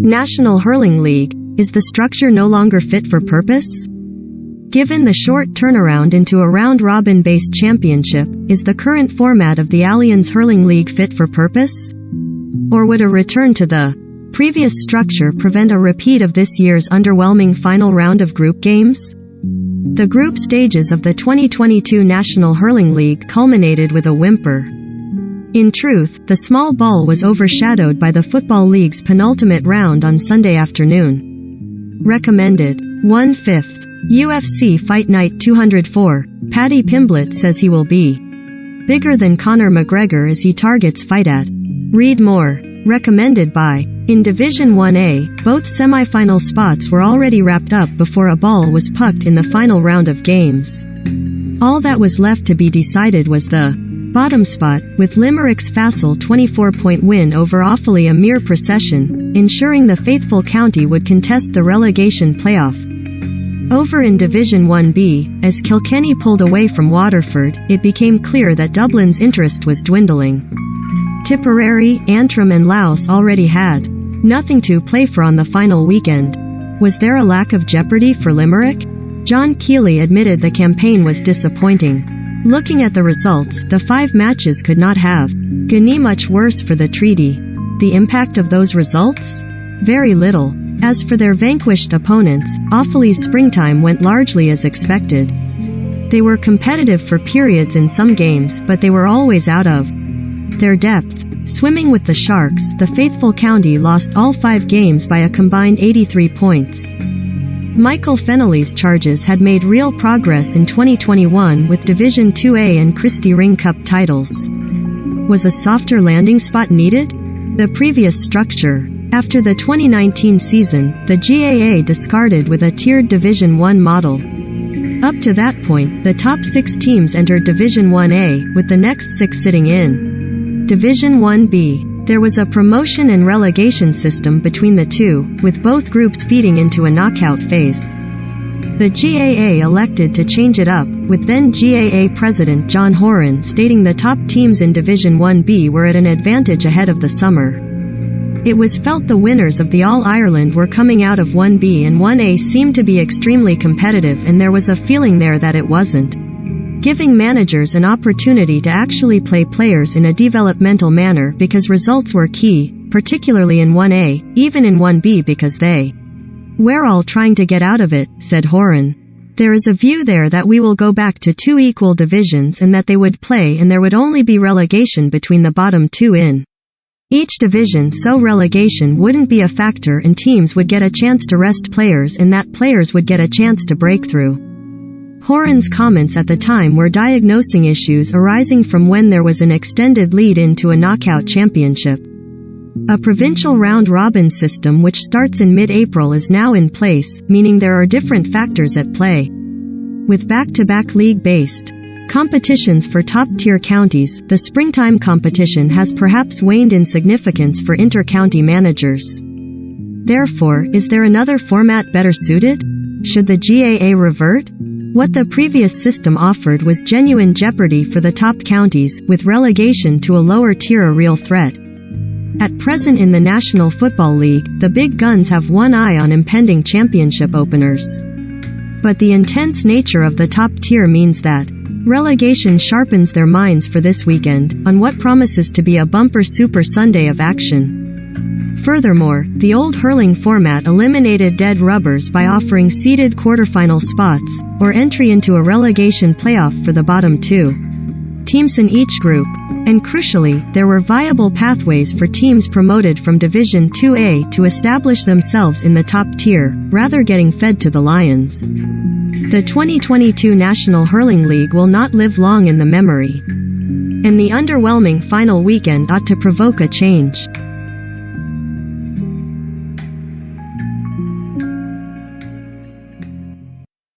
National Hurling League, is the structure no longer fit for purpose? Given the short turnaround into a round-robin-based championship, is the current format of the Allianz Hurling League fit for purpose? Or would a return to the previous structure prevent a repeat of this year's underwhelming final round of group games? The group stages of the 2022 National Hurling League culminated with a whimper. In truth, the small ball was overshadowed by the Football League's penultimate round on Sunday afternoon. Recommended. 1/5. UFC Fight Night 204. Paddy Pimblett says he will be bigger than Conor McGregor as he targets fight at. Read more. Recommended by. In Division 1A, both semi-final spots were already wrapped up before a ball was pucked in the final round of games. All that was left to be decided was the bottom spot, with Limerick's facile 24-point win over Offaly a mere procession, ensuring the faithful county would contest the relegation playoff. Over in Division 1B, as Kilkenny pulled away from Waterford, it became clear that Dublin's interest was dwindling. Tipperary, Antrim and Louth already had nothing to play for on the final weekend. Was there a lack of jeopardy for Limerick? John Keeley admitted the campaign was disappointing. Looking at the results, the 5 matches could not have gone much worse for the treaty. The impact of those results? Very little. As for their vanquished opponents, Offaly's springtime went largely as expected. They were competitive for periods in some games, but they were always out of their depth. Swimming with the Sharks, the faithful county lost all 5 games by a combined 83 points. Michael Fennelly's charges had made real progress in 2021 with Division 2A and Christy Ring Cup titles. Was a softer landing spot needed? The previous structure. After the 2019 season, the GAA discarded with a tiered Division 1 model. Up to that point, the top 6 teams entered Division 1A, with the next 6 sitting in Division 1B. There was a promotion and relegation system between the two, with both groups feeding into a knockout phase. The GAA elected to change it up, with then GAA President John Horan stating the top teams in Division 1B were at an advantage ahead of the summer. It was felt the winners of the All-Ireland were coming out of 1B and 1A seemed to be extremely competitive, and there was a feeling there that it wasn't giving managers an opportunity to actually play players in a developmental manner because results were key, particularly in 1A, even in 1B because we're all trying to get out of it, said Horan. There is a view there that we will go back to 2 equal divisions and that they would play and there would only be relegation between the bottom 2 in each division, so relegation wouldn't be a factor and teams would get a chance to rest players and that players would get a chance to break through. Horan's comments at the time were diagnosing issues arising from when there was an extended lead into a knockout championship. A provincial round-robin system which starts in mid-April is now in place, meaning there are different factors at play. With back-to-back league-based competitions for top-tier counties, the springtime competition has perhaps waned in significance for inter-county managers. Therefore, is there another format better suited? Should the GAA revert? What the previous system offered was genuine jeopardy for the top counties, with relegation to a lower tier a real threat. At present in the National Football League, the big guns have one eye on impending championship openers. But the intense nature of the top tier means that relegation sharpens their minds for this weekend, on what promises to be a bumper Super Sunday of action. Furthermore, the old hurling format eliminated dead rubbers by offering seeded quarterfinal spots, or entry into a relegation playoff for the bottom 2 teams in each group. And crucially, there were viable pathways for teams promoted from Division 2A to establish themselves in the top tier, rather getting fed to the Lions. The 2022 National Hurling League will not live long in the memory. And the underwhelming final weekend ought to provoke a change.